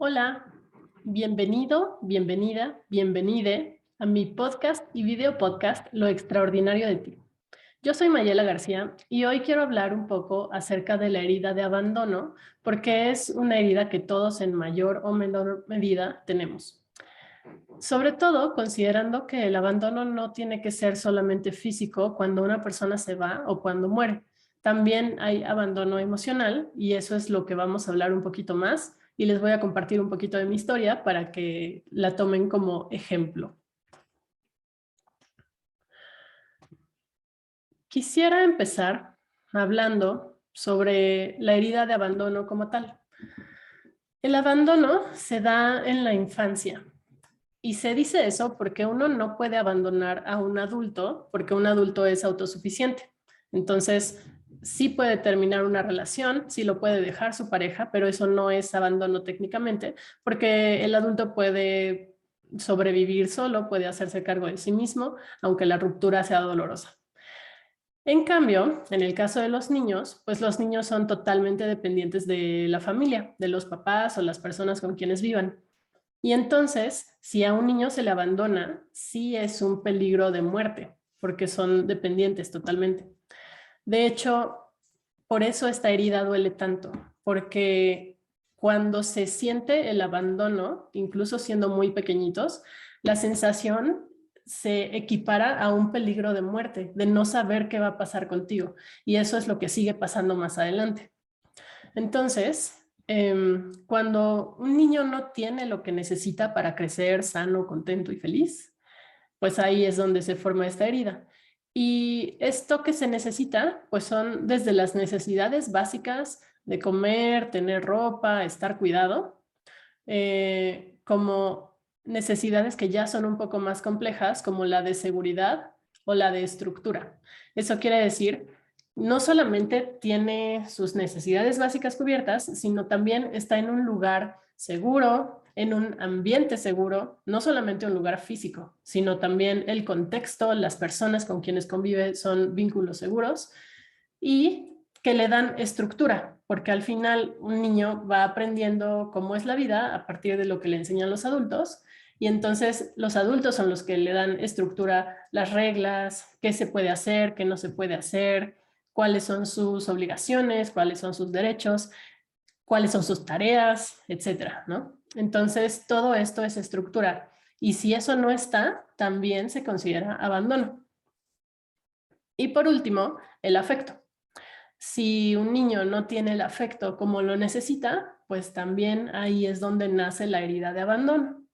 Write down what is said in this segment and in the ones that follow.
Hola, bienvenido, bienvenida, bienvenide a mi podcast y video podcast Lo Extraordinario de Ti. Yo soy Mayela García y hoy quiero hablar un poco acerca de la herida de abandono porque es una herida que todos en mayor o menor medida tenemos. Sobre todo considerando que el abandono no tiene que ser solamente físico cuando una persona se va o cuando muere. También hay abandono emocional y eso es lo que vamos a hablar un poquito más y les voy a compartir un poquito de mi historia para que la tomen como ejemplo. Quisiera empezar hablando sobre la herida de abandono como tal. El abandono se da en la infancia. Y se dice eso porque uno no puede abandonar a un adulto porque un adulto es autosuficiente. Entonces, sí puede terminar una relación, sí lo puede dejar su pareja, pero eso no es abandono técnicamente porque el adulto puede sobrevivir solo, puede hacerse cargo de sí mismo, aunque la ruptura sea dolorosa. En cambio, en el caso de los niños, pues los niños son totalmente dependientes de la familia, de los papás o las personas con quienes vivan. Y entonces, si a un niño se le abandona, sí es un peligro de muerte, porque son dependientes totalmente. De hecho, por eso esta herida duele tanto, porque cuando se siente el abandono, incluso siendo muy pequeñitos, la sensación se equipara a un peligro de muerte, de no saber qué va a pasar contigo. Y eso es lo que sigue pasando más adelante. Entonces, cuando un niño no tiene lo que necesita para crecer sano, contento y feliz, pues ahí es donde se forma esta herida. Y esto que se necesita, pues son desde las necesidades básicas de comer, tener ropa, estar cuidado, como necesidades que ya son un poco más complejas, como la de seguridad o la de estructura. Eso quiere decir, no solamente tiene sus necesidades básicas cubiertas, sino también está en un lugar seguro, en un ambiente seguro, no solamente un lugar físico, sino también el contexto, las personas con quienes convive son vínculos seguros y que le dan estructura, porque al final un niño va aprendiendo cómo es la vida a partir de lo que le enseñan los adultos, y entonces los adultos son los que le dan estructura, las reglas, qué se puede hacer, qué no se puede hacer, cuáles son sus obligaciones, cuáles son sus derechos, cuáles son sus tareas, etcétera, ¿no? Entonces todo esto es estructura, y si eso no está, también se considera abandono. Y por último, el afecto. Si un niño no tiene el afecto como lo necesita, pues también ahí es donde nace la herida de abandono.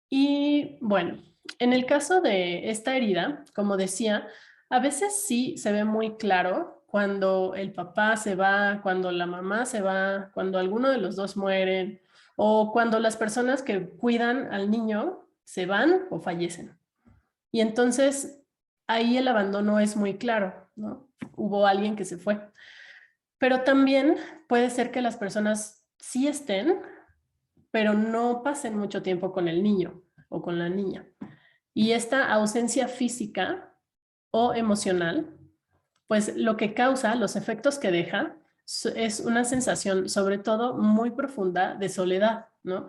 Y bueno, en el caso de esta herida, como decía, a veces sí se ve muy claro cuando el papá se va, cuando la mamá se va, cuando alguno de los dos mueren o cuando las personas que cuidan al niño se van o fallecen. Y entonces ahí el abandono es muy claro, ¿no? Hubo alguien que se fue. Pero también puede ser que las personas sí estén, pero no pasen mucho tiempo con el niño o con la niña. Y esta ausencia física o emocional, pues lo que causa, los efectos que deja, es una sensación sobre todo muy profunda de soledad, ¿no?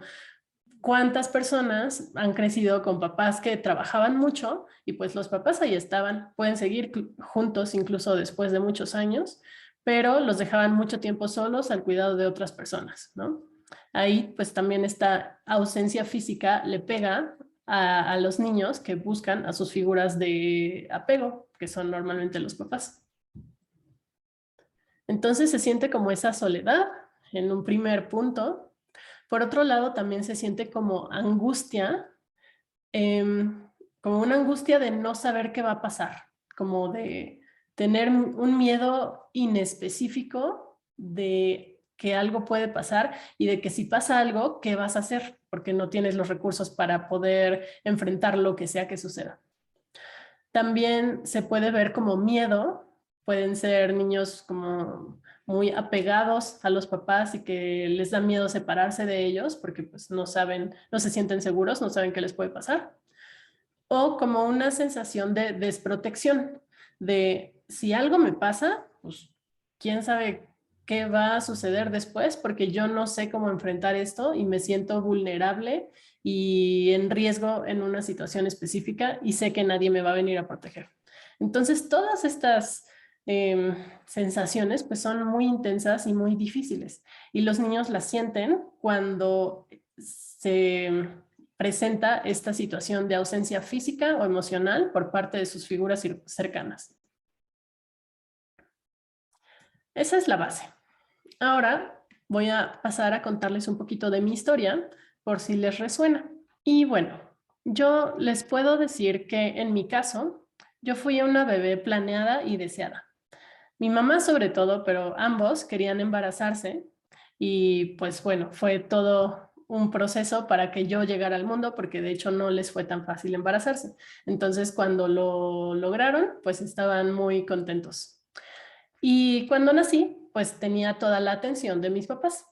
¿Cuántas personas han crecido con papás que trabajaban mucho y pues los papás ahí estaban, pueden seguir juntos incluso después de muchos años, pero los dejaban mucho tiempo solos al cuidado de otras personas, ¿no? Ahí pues también esta ausencia física le pega a los niños que buscan a sus figuras de apego, que son normalmente los papás. Entonces se siente como esa soledad en un primer punto. Por otro lado, también se siente como angustia, como una angustia de no saber qué va a pasar, como de tener un miedo inespecífico de que algo puede pasar y de que si pasa algo, ¿qué vas a hacer? Porque no tienes los recursos para poder enfrentar lo que sea que suceda. También se puede ver como miedo, pueden ser niños como muy apegados a los papás y que les da miedo separarse de ellos porque pues no saben, no se sienten seguros, no saben qué les puede pasar. O como una sensación de desprotección, de si algo me pasa, pues quién sabe qué va a suceder después porque yo no sé cómo enfrentar esto y me siento vulnerable y en riesgo en una situación específica y sé que nadie me va a venir a proteger. Entonces, todas estas sensaciones pues son muy intensas y muy difíciles y los niños las sienten cuando se presenta esta situación de ausencia física o emocional por parte de sus figuras cercanas. Esa es la base. Ahora voy a pasar a contarles un poquito de mi historia por si les resuena. Y bueno, yo les puedo decir que en mi caso, yo fui una bebé planeada y deseada. Mi mamá sobre todo, pero ambos querían embarazarse y pues bueno, fue todo un proceso para que yo llegara al mundo porque de hecho no les fue tan fácil embarazarse. Entonces cuando lo lograron, pues estaban muy contentos. Y cuando nací, pues tenía toda la atención de mis papás.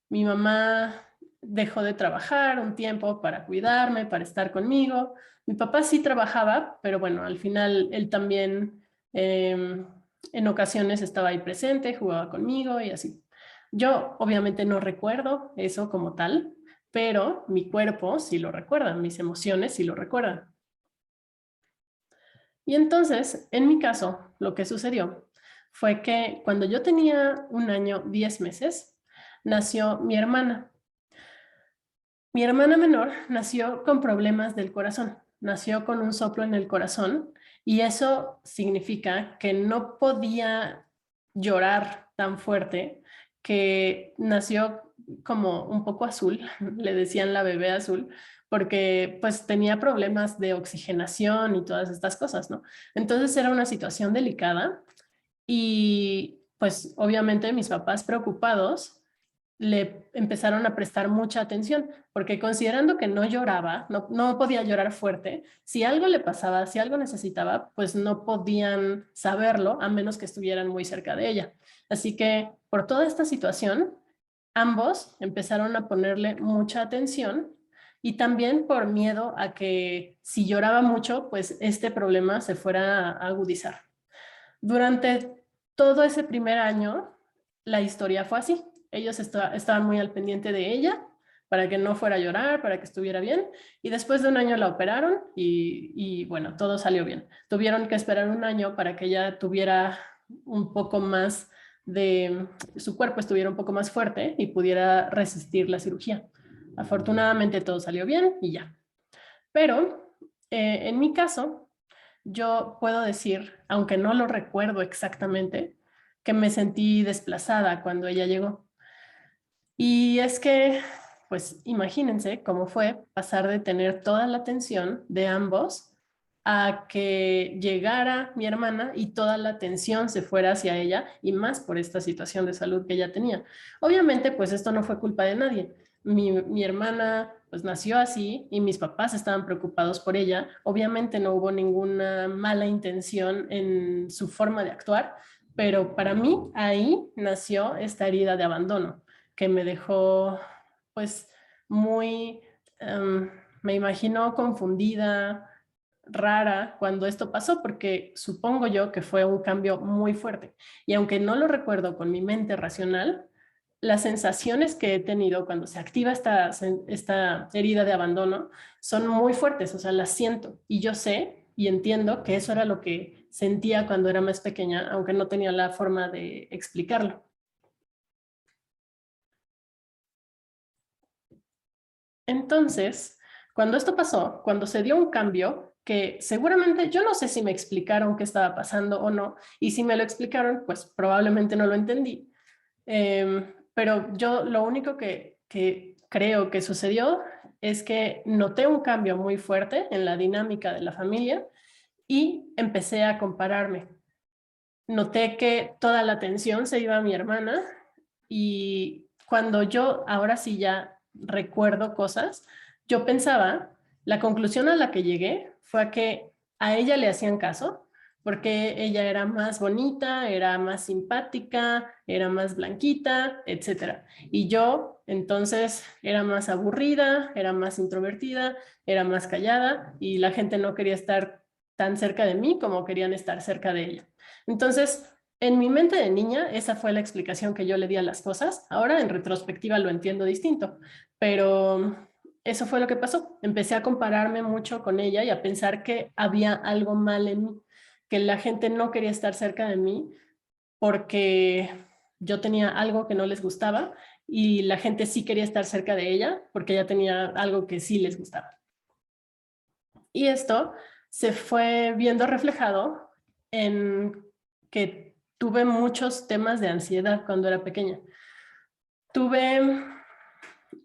Mi mamá dejó de trabajar un tiempo para cuidarme, para estar conmigo. Mi papá sí trabajaba, pero bueno, al final él también en ocasiones estaba ahí presente, jugaba conmigo y así. Yo obviamente no recuerdo eso como tal, pero mi cuerpo sí lo recuerda, mis emociones sí lo recuerdan. Y entonces, en mi caso, lo que sucedió fue que cuando yo tenía 1 año, 10 meses, nació mi hermana. Mi hermana menor nació con problemas del corazón, nació con un soplo en el corazón y eso significa que no podía llorar tan fuerte, que nació como un poco azul, le decían la bebé azul, porque pues tenía problemas de oxigenación y todas estas cosas, ¿no? Entonces era una situación delicada y pues obviamente mis papás preocupados le empezaron a prestar mucha atención, porque considerando que no lloraba, no podía llorar fuerte, si algo le pasaba, si algo necesitaba, pues no podían saberlo a menos que estuvieran muy cerca de ella. Así que por toda esta situación, ambos empezaron a ponerle mucha atención y también por miedo a que si lloraba mucho, pues este problema se fuera a agudizar. Durante todo ese primer año, la historia fue así. Ellos estaban muy al pendiente de ella para que no fuera a llorar, para que estuviera bien. Y después de 1 año la operaron y bueno, todo salió bien. Tuvieron que esperar 1 año para que ella tuviera un poco más de, su cuerpo estuviera un poco más fuerte y pudiera resistir la cirugía. Afortunadamente todo salió bien y ya. Pero en mi caso, yo puedo decir, aunque no lo recuerdo exactamente, que me sentí desplazada cuando ella llegó. Y es que, pues imagínense cómo fue pasar de tener toda la atención de ambos a que llegara mi hermana y toda la atención se fuera hacia ella y más por esta situación de salud que ella tenía. Obviamente, pues esto no fue culpa de nadie. Mi hermana pues nació así y mis papás estaban preocupados por ella. Obviamente no hubo ninguna mala intención en su forma de actuar, pero para mí ahí nació esta herida de abandono que me dejó pues muy, me imagino confundida, rara cuando esto pasó, porque supongo yo que fue un cambio muy fuerte. Y aunque no lo recuerdo con mi mente racional, las sensaciones que he tenido cuando se activa esta herida de abandono son muy fuertes, o sea, las siento y yo sé y entiendo que eso era lo que sentía cuando era más pequeña, aunque no tenía la forma de explicarlo. Entonces, cuando esto pasó, cuando se dio un cambio, que seguramente yo no sé si me explicaron qué estaba pasando o no, y si me lo explicaron, pues probablemente no lo entendí. Pero yo lo único que creo que sucedió es que noté un cambio muy fuerte en la dinámica de la familia y empecé a compararme. Noté que toda la atención se iba a mi hermana y cuando yo ahora sí ya recuerdo cosas, yo pensaba, la conclusión a la que llegué fue a que a ella le hacían caso porque ella era más bonita, era más simpática, era más blanquita, etcétera. Y yo entonces era más aburrida, era más introvertida, era más callada y la gente no quería estar tan cerca de mí como querían estar cerca de ella. Entonces, En mi mente de niña, esa fue la explicación que yo le di a las cosas. Ahora, en retrospectiva, lo entiendo distinto, pero eso fue lo que pasó. Empecé a compararme mucho con ella y a pensar que había algo mal en mí, que la gente no quería estar cerca de mí porque yo tenía algo que no les gustaba y la gente sí quería estar cerca de ella porque ella tenía algo que sí les gustaba. Y esto se fue viendo reflejado en que tuve muchos temas de ansiedad cuando era pequeña. Tuve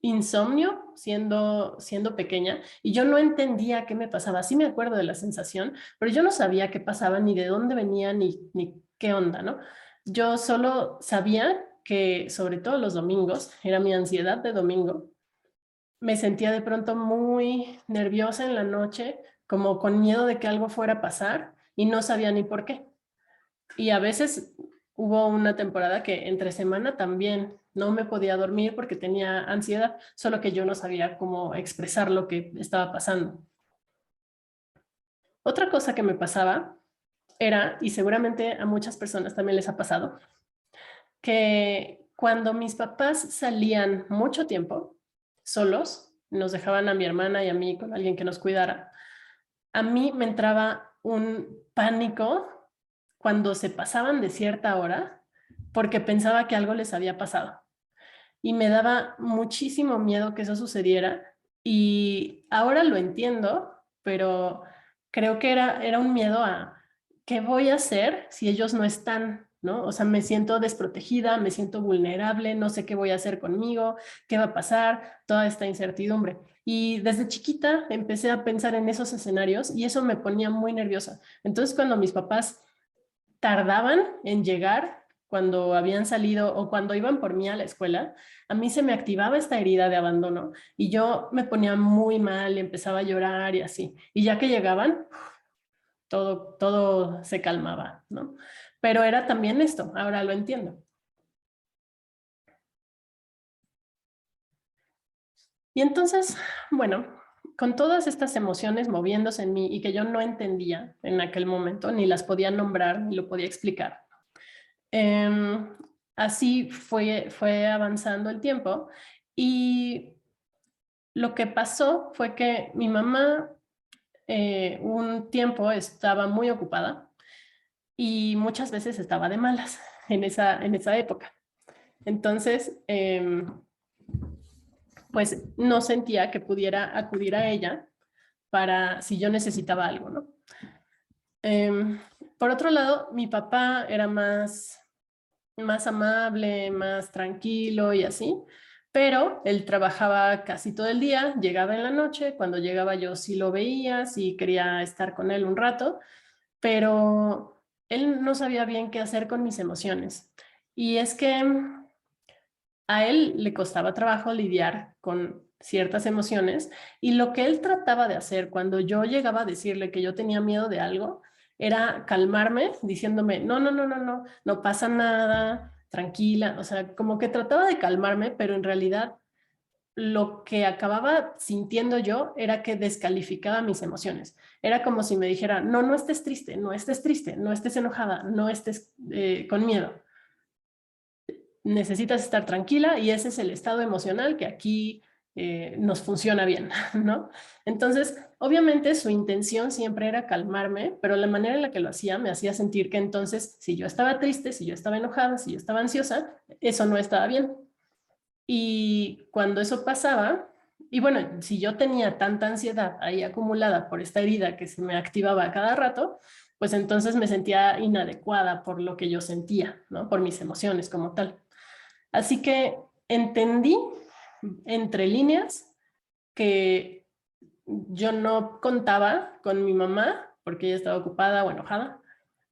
insomnio siendo pequeña y yo no entendía qué me pasaba. Sí me acuerdo de la sensación, pero yo no sabía qué pasaba, ni de dónde venía, ni qué onda, ¿no? Yo solo sabía que, sobre todo los domingos, era mi ansiedad de domingo, me sentía de pronto muy nerviosa en la noche, como con miedo de que algo fuera a pasar y no sabía ni por qué. Y a veces hubo una temporada que entre semana también no me podía dormir porque tenía ansiedad, solo que yo no sabía cómo expresar lo que estaba pasando. Otra cosa que me pasaba era, y seguramente a muchas personas también les ha pasado, que cuando mis papás salían mucho tiempo solos, nos dejaban a mi hermana y a mí con alguien que nos cuidara, a mí me entraba un pánico cuando se pasaban de cierta hora porque pensaba que algo les había pasado y me daba muchísimo miedo que eso sucediera y ahora lo entiendo, pero creo que era un miedo a qué voy a hacer si ellos no están, ¿no? O sea, me siento desprotegida, me siento vulnerable, no sé qué voy a hacer conmigo, qué va a pasar, toda esta incertidumbre. Y desde chiquita empecé a pensar en esos escenarios y eso me ponía muy nerviosa. Entonces, cuando mis papás tardaban en llegar, cuando habían salido o cuando iban por mí a la escuela, a mí se me activaba esta herida de abandono y yo me ponía muy mal, empezaba a llorar y así. Y ya que llegaban, todo se calmaba, ¿no? Pero era también esto, ahora lo entiendo. Y entonces, bueno, con todas estas emociones moviéndose en mí y que yo no entendía en aquel momento, ni las podía nombrar, ni lo podía explicar, así fue avanzando el tiempo y lo que pasó fue que mi mamá un tiempo estaba muy ocupada y muchas veces estaba de malas en esa época. Entonces, pues no sentía que pudiera acudir a ella para si yo necesitaba algo, ¿no? Por otro lado, mi papá era más amable, más tranquilo y así, pero él trabajaba casi todo el día, llegaba en la noche, cuando llegaba yo sí lo veía, sí quería estar con él un rato, pero él no sabía bien qué hacer con mis emociones. Y es que a él le costaba trabajo lidiar con ciertas emociones y lo que él trataba de hacer cuando yo llegaba a decirle que yo tenía miedo de algo era calmarme diciéndome, no, no, no, no, no, no pasa nada, tranquila, o sea, como que trataba de calmarme, pero en realidad lo que acababa sintiendo yo era que descalificaba mis emociones. Era como si me dijera, no, no estés triste, no estés triste, no estés enojada, no estés con miedo, necesitas estar tranquila y ese es el estado emocional que aquí nos funciona bien, ¿no? Entonces, obviamente su intención siempre era calmarme, pero la manera en la que lo hacía me hacía sentir que entonces si yo estaba triste, si yo estaba enojada, si yo estaba ansiosa, eso no estaba bien. Y cuando eso pasaba, y bueno, si yo tenía tanta ansiedad ahí acumulada por esta herida que se me activaba a cada rato, pues entonces me sentía inadecuada por lo que yo sentía, ¿no? Por mis emociones como tal. Así que entendí entre líneas que yo no contaba con mi mamá porque ella estaba ocupada o enojada,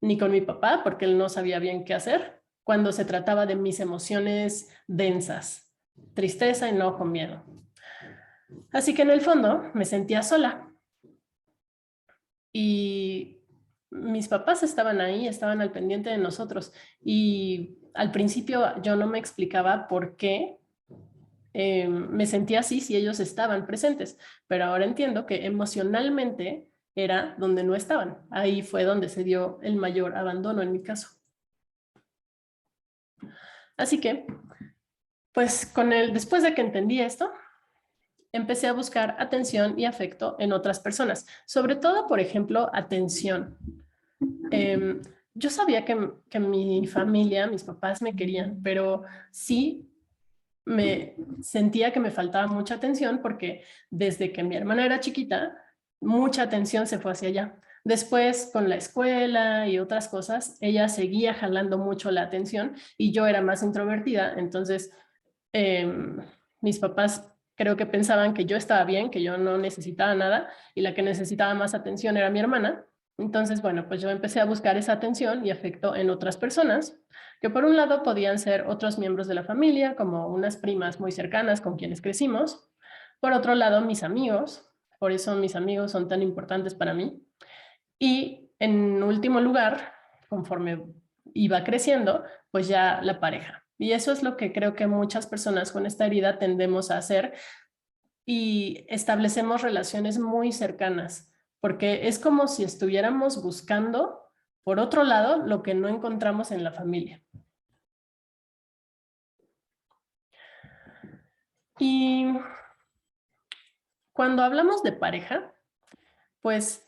ni con mi papá porque él no sabía bien qué hacer cuando se trataba de mis emociones densas, tristeza, enojo, miedo. Así que en el fondo me sentía sola y mis papás estaban ahí, estaban al pendiente de nosotros y al principio yo no me explicaba por qué me sentía así si ellos estaban presentes, pero ahora entiendo que emocionalmente era donde no estaban. Ahí fue donde se dio el mayor abandono en mi caso. Así que, pues después de que entendí esto, empecé a buscar atención y afecto en otras personas, sobre todo, por ejemplo, atención. Yo sabía que mi familia, mis papás me querían, pero sí me sentía que me faltaba mucha atención porque desde que mi hermana era chiquita, mucha atención se fue hacia allá. Después, con la escuela y otras cosas, ella seguía jalando mucho la atención y yo era más introvertida, entonces eh, mis papás creo que pensaban que yo estaba bien, que yo no necesitaba nada y la que necesitaba más atención era mi hermana. Entonces, bueno, pues yo empecé a buscar esa atención y afecto en otras personas, que por un lado podían ser otros miembros de la familia, como unas primas muy cercanas con quienes crecimos. Por otro lado, mis amigos, por eso mis amigos son tan importantes para mí. Y en último lugar, conforme iba creciendo, pues ya la pareja. Y eso es lo que creo que muchas personas con esta herida tendemos a hacer y establecemos relaciones muy cercanas, porque es como si estuviéramos buscando, por otro lado, lo que no encontramos en la familia. Y cuando hablamos de pareja, pues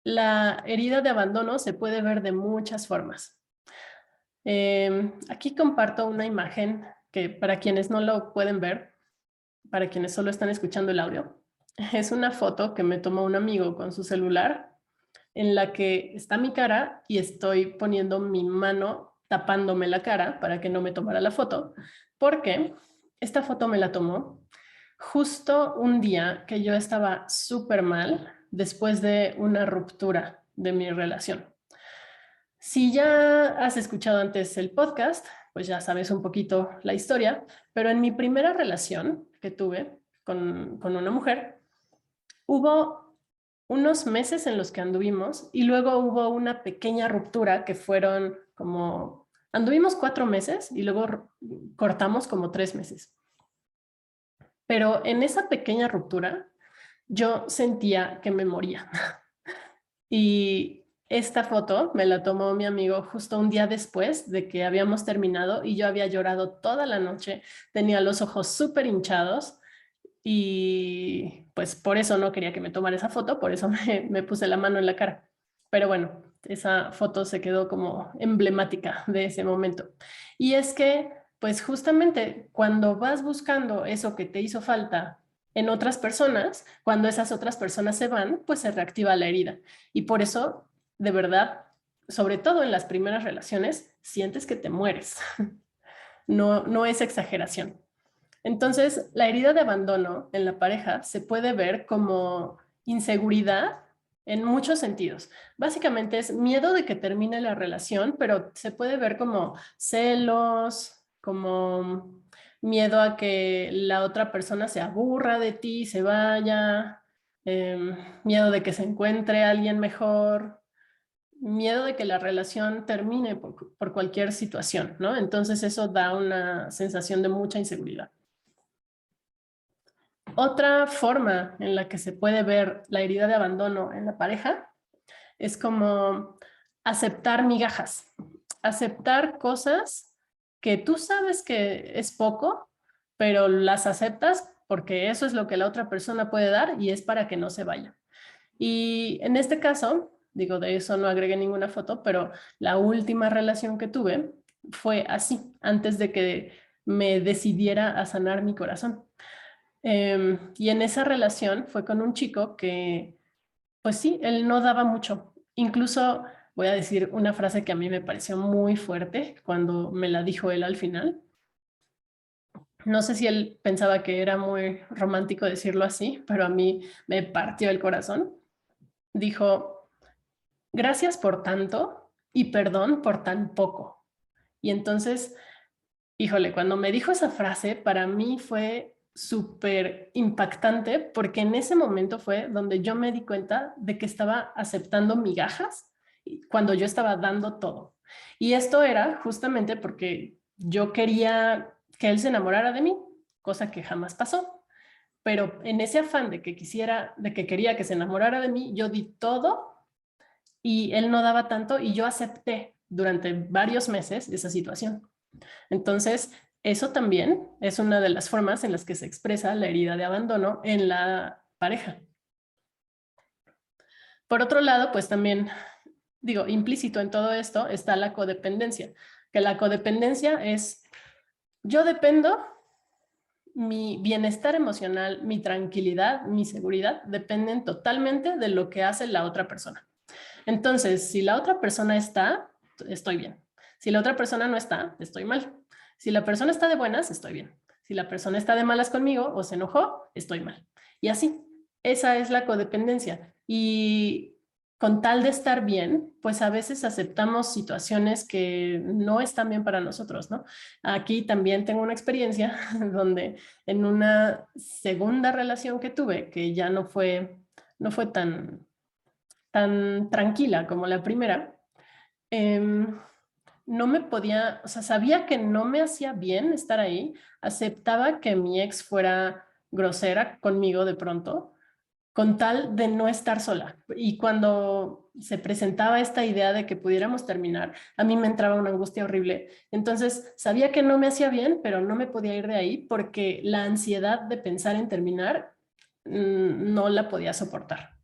la herida de abandono se puede ver de muchas formas. Aquí comparto una imagen que para quienes no lo pueden ver, para quienes solo están escuchando el audio, es una foto que me tomó un amigo con su celular en la que está mi cara y estoy poniendo mi mano tapándome la cara para que no me tomara la foto, porque esta foto me la tomó justo un día que yo estaba súper mal después de una ruptura de mi relación. Si ya has escuchado antes el podcast, pues ya sabes un poquito la historia, pero en mi primera relación que tuve con una mujer, hubo unos meses en los que anduvimos y luego hubo una pequeña ruptura que fueron como, anduvimos 4 meses y luego cortamos como 3 meses. Pero en esa pequeña ruptura yo sentía que me moría. Y esta foto me la tomó mi amigo justo un día después de que habíamos terminado y yo había llorado toda la noche, tenía los ojos súper hinchados y pues por eso no quería que me tomara esa foto, por eso me puse la mano en la cara. Pero bueno, esa foto se quedó como emblemática de ese momento. Y es que, pues justamente cuando vas buscando eso que te hizo falta en otras personas, cuando esas otras personas se van, pues se reactiva la herida. Y por eso, de verdad, sobre todo en las primeras relaciones, sientes que te mueres. No, no es exageración. Entonces, la herida de abandono en la pareja se puede ver como inseguridad en muchos sentidos. Básicamente es miedo de que termine la relación, pero se puede ver como celos, como miedo a que la otra persona se aburra de ti, se vaya, miedo de que se encuentre alguien mejor, miedo de que la relación termine por cualquier situación, ¿no? Entonces eso da una sensación de mucha inseguridad. Otra forma en la que se puede ver la herida de abandono en la pareja es como aceptar migajas, aceptar cosas que tú sabes que es poco, pero las aceptas porque eso es lo que la otra persona puede dar y es para que no se vaya. Y en este caso, digo, de eso no agregué ninguna foto, pero la última relación que tuve fue así, antes de que me decidiera a sanar mi corazón. Y en esa relación fue con un chico que, pues sí, él no daba mucho. Incluso voy a decir una frase que a mí me pareció muy fuerte cuando me la dijo él al final. No sé si él pensaba que era muy romántico decirlo así, pero a mí me partió el corazón. Dijo, gracias por tanto y perdón por tan poco. Y entonces, híjole, cuando me dijo esa frase, para mí fue súper impactante porque en ese momento fue donde yo me di cuenta de que estaba aceptando migajas cuando yo estaba dando todo. Y esto era justamente porque yo quería que él se enamorara de mí, cosa que jamás pasó. Pero en ese afán de que quisiera, de que quería que se enamorara de mí, yo di todo y él no daba tanto y yo acepté durante varios meses esa situación. Entonces, eso también es una de las formas en las que se expresa la herida de abandono en la pareja. Por otro lado, pues también, digo, implícito en todo esto está la codependencia, que la codependencia es, yo dependo, mi bienestar emocional, mi tranquilidad, mi seguridad dependen totalmente de lo que hace la otra persona. Entonces, si la otra persona está, estoy bien. Si la otra persona no está, estoy mal. Si la persona está de buenas, estoy bien. Si la persona está de malas conmigo o se enojó, estoy mal. Y así, esa es la codependencia. Y con tal de estar bien, pues a veces aceptamos situaciones que no están bien para nosotros, ¿no? Aquí también tengo una experiencia donde en una segunda relación que tuve, que ya no fue tan tranquila como la primera, no me podía, o sea, sabía que no me hacía bien estar ahí, aceptaba que mi ex fuera grosera conmigo de pronto, con tal de no estar sola. Y cuando se presentaba esta idea de que pudiéramos terminar, a mí me entraba una angustia horrible. Entonces, sabía que no me hacía bien, pero no me podía ir de ahí porque la ansiedad de pensar en terminar no la podía soportar.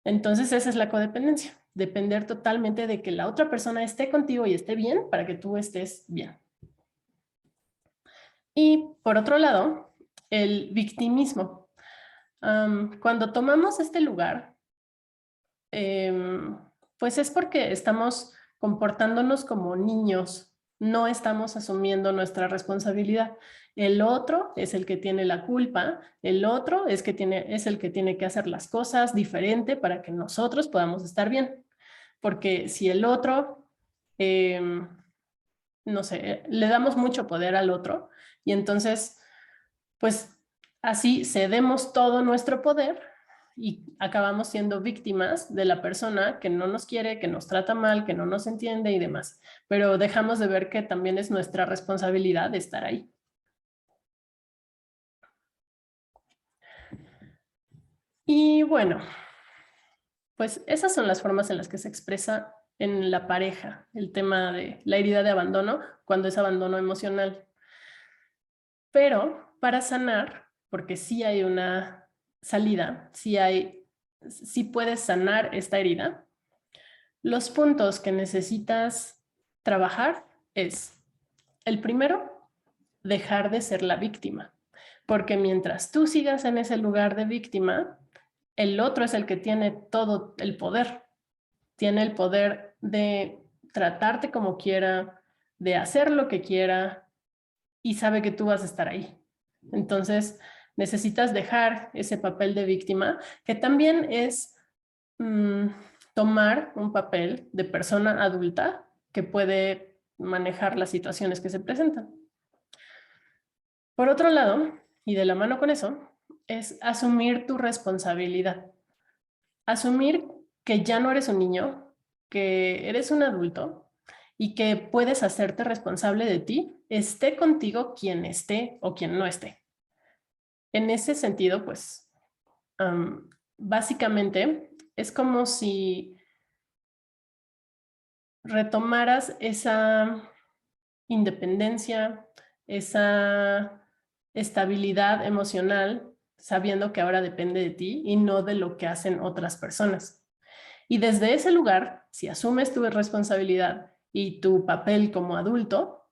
Entonces esa es la codependencia, depender totalmente de que la otra persona esté contigo y esté bien para que tú estés bien. Y por otro lado, el victimismo. Cuando tomamos este lugar, pues es porque estamos comportándonos como niños, no estamos asumiendo nuestra responsabilidad. El otro es el que tiene la culpa, el otro es el que tiene que hacer las cosas diferente para que nosotros podamos estar bien. Porque si el otro, no sé, le damos mucho poder al otro y entonces, pues así cedemos todo nuestro poder y acabamos siendo víctimas de la persona que no nos quiere, que nos trata mal, que no nos entiende y demás. Pero dejamos de ver que también es nuestra responsabilidad estar ahí. Y bueno, pues esas son las formas en las que se expresa en la pareja el tema de la herida de abandono cuando es abandono emocional. Pero para sanar, porque sí hay una salida, sí puedes sanar esta herida, los puntos que necesitas trabajar es, el primero, dejar de ser la víctima, porque mientras tú sigas en ese lugar de víctima, el otro es el que tiene todo el poder, tiene el poder de tratarte como quiera, de hacer lo que quiera y sabe que tú vas a estar ahí. Entonces, necesitas dejar ese papel de víctima, que también es tomar un papel de persona adulta que puede manejar las situaciones que se presentan. Por otro lado, y de la mano con eso, es asumir tu responsabilidad. Asumir que ya no eres un niño, que eres un adulto y que puedes hacerte responsable de ti, esté contigo quien esté o quien no esté. En ese sentido, pues, básicamente es como si retomaras esa independencia, esa estabilidad emocional, sabiendo que ahora depende de ti y no de lo que hacen otras personas. Y desde ese lugar, si asumes tu responsabilidad y tu papel como adulto,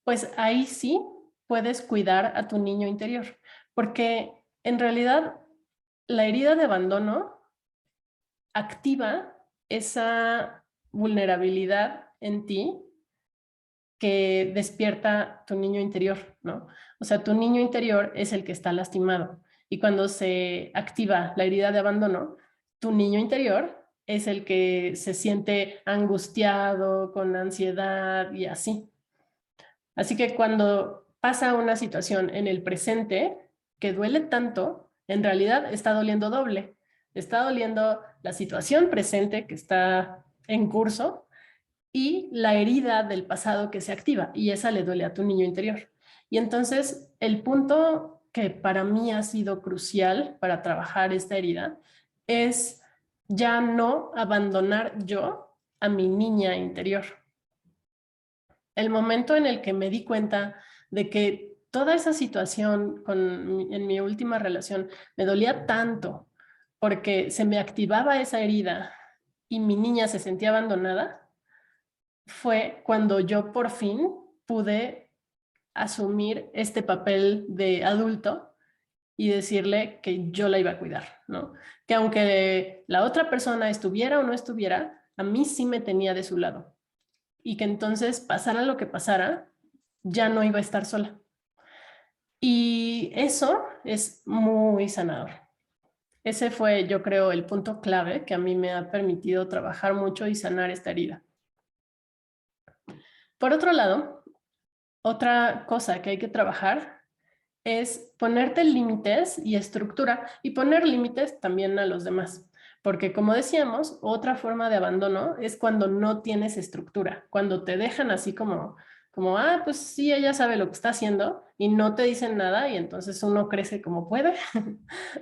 pues ahí sí puedes cuidar a tu niño interior, porque en realidad la herida de abandono activa esa vulnerabilidad en ti que despierta tu niño interior, ¿no? O sea, tu niño interior es el que está lastimado y cuando se activa la herida de abandono, tu niño interior es el que se siente angustiado, con ansiedad y así. Así que cuando pasa una situación en el presente que duele tanto, en realidad está doliendo doble. Está doliendo la situación presente que está en curso y la herida del pasado que se activa y esa le duele a tu niño interior. Y entonces el punto que para mí ha sido crucial para trabajar esta herida es ya no abandonar yo a mi niña interior. El momento en el que me di cuenta de que toda esa situación en mi última relación me dolía tanto porque se me activaba esa herida y mi niña se sentía abandonada, fue cuando yo por fin pude asumir este papel de adulto y decirle que yo la iba a cuidar, ¿no? Que aunque la otra persona estuviera o no estuviera, a mí sí me tenía de su lado. Y que entonces, pasara lo que pasara, ya no iba a estar sola. Y eso es muy sanador. Ese fue, yo creo, el punto clave que a mí me ha permitido trabajar mucho y sanar esta herida. Por otro lado, otra cosa que hay que trabajar es ponerte límites y estructura y poner límites también a los demás. Porque como decíamos, otra forma de abandono es cuando no tienes estructura, cuando te dejan así como, pues sí, ella sabe lo que está haciendo y no te dicen nada y entonces uno crece como puede.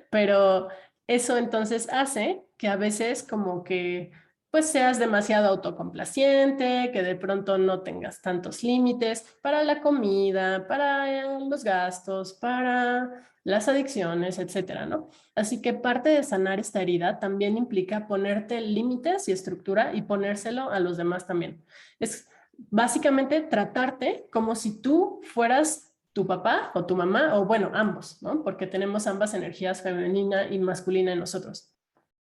Pero eso entonces hace que a veces como que pues seas demasiado autocomplaciente, que de pronto no tengas tantos límites para la comida, para los gastos, para las adicciones, etcétera, ¿no? Así que parte de sanar esta herida también implica ponerte límites y estructura y ponérselo a los demás también. Es básicamente tratarte como si tú fueras tu papá o tu mamá, o bueno, ambos, ¿no? Porque tenemos ambas energías, femenina y masculina en nosotros.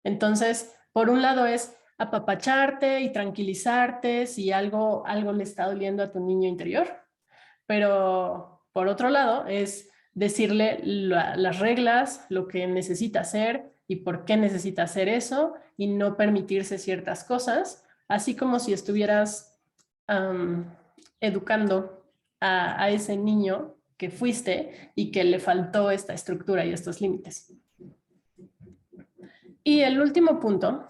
Entonces, por un lado es apapacharte y tranquilizarte si algo le está doliendo a tu niño interior, pero por otro lado es decirle las reglas, lo que necesita hacer y por qué necesita hacer eso y no permitirse ciertas cosas, así como si estuvieras educando a ese niño que fuiste y que le faltó esta estructura y estos límites. Y el último punto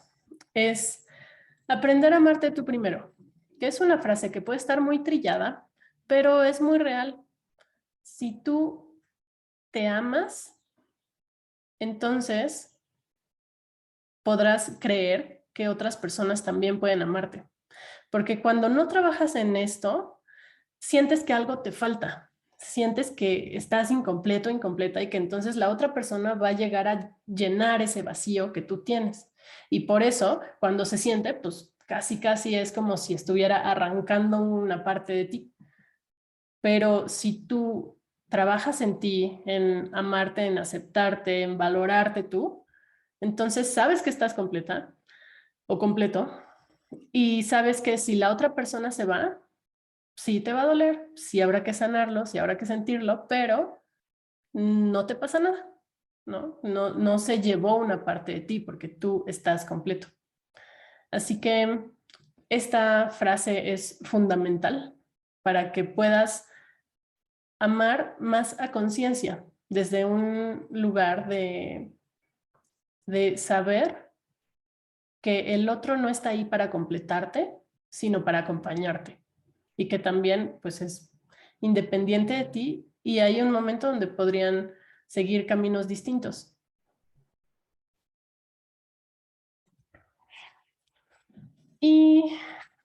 es aprender a amarte tú primero, que es una frase que puede estar muy trillada, pero es muy real. Si tú te amas, entonces podrás creer que otras personas también pueden amarte. Porque cuando no trabajas en esto, sientes que algo te falta, sientes que estás incompleto, incompleta y que entonces la otra persona va a llegar a llenar ese vacío que tú tienes. Y por eso, cuando se siente, pues casi es como si estuviera arrancando una parte de ti. Pero si tú trabajas en ti, en amarte, en aceptarte, en valorarte tú, entonces sabes que estás completa o completo y sabes que si la otra persona se va, sí te va a doler, sí habrá que sanarlo, sí habrá que sentirlo, pero no te pasa nada, ¿no? No se llevó una parte de ti porque tú estás completo. Así que esta frase es fundamental para que puedas amar más a conciencia, desde un lugar de saber que el otro no está ahí para completarte, sino para acompañarte. Y que también pues es independiente de ti y hay un momento donde podrían seguir caminos distintos. Y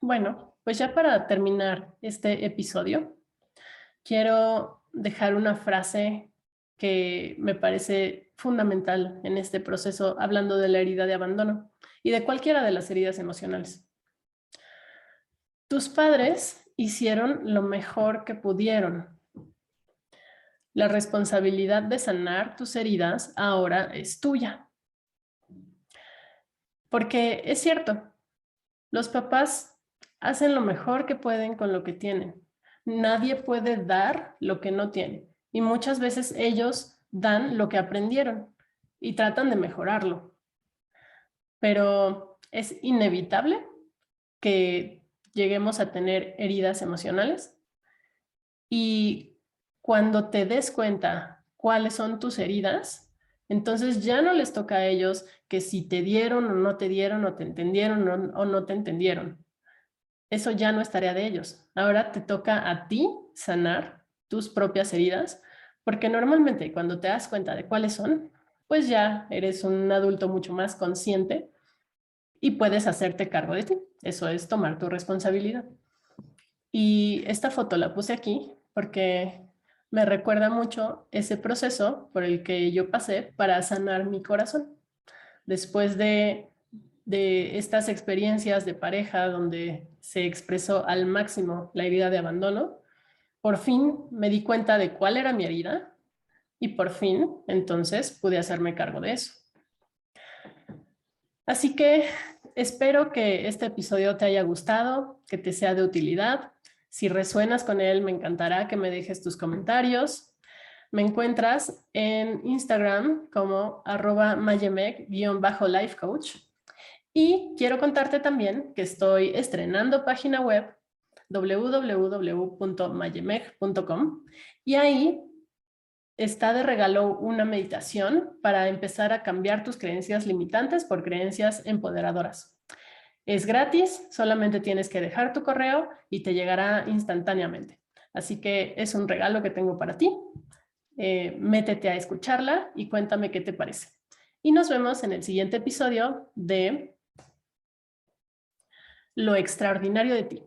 bueno, pues ya para terminar este episodio, quiero dejar una frase que me parece fundamental en este proceso, hablando de la herida de abandono y de cualquiera de las heridas emocionales. Tus padres hicieron lo mejor que pudieron. La responsabilidad de sanar tus heridas ahora es tuya. Porque es cierto, los papás hacen lo mejor que pueden con lo que tienen. Nadie puede dar lo que no tiene. Y muchas veces ellos dan lo que aprendieron y tratan de mejorarlo. Pero es inevitable que lleguemos a tener heridas emocionales y cuando te des cuenta cuáles son tus heridas, entonces ya no les toca a ellos que si te dieron o no te dieron o te entendieron o no te entendieron. Eso ya no es tarea de ellos. Ahora te toca a ti sanar tus propias heridas, porque normalmente cuando te das cuenta de cuáles son, pues ya eres un adulto mucho más consciente y puedes hacerte cargo de ti. Eso es tomar tu responsabilidad. Y esta foto la puse aquí porque me recuerda mucho ese proceso por el que yo pasé para sanar mi corazón. Después de estas experiencias de pareja donde se expresó al máximo la herida de abandono, por fin me di cuenta de cuál era mi herida y por fin entonces pude hacerme cargo de eso. Así que espero que este episodio te haya gustado, que te sea de utilidad. Si resuenas con él, me encantará que me dejes tus comentarios. Me encuentras en Instagram como @mayemec_lifecoach. Y quiero contarte también que estoy estrenando página web www.mayemec.com y ahí está de regalo una meditación para empezar a cambiar tus creencias limitantes por creencias empoderadoras. Es gratis, solamente tienes que dejar tu correo y te llegará instantáneamente. Así que es un regalo que tengo para ti. Métete a escucharla y cuéntame qué te parece. Y nos vemos en el siguiente episodio de Lo extraordinario de ti.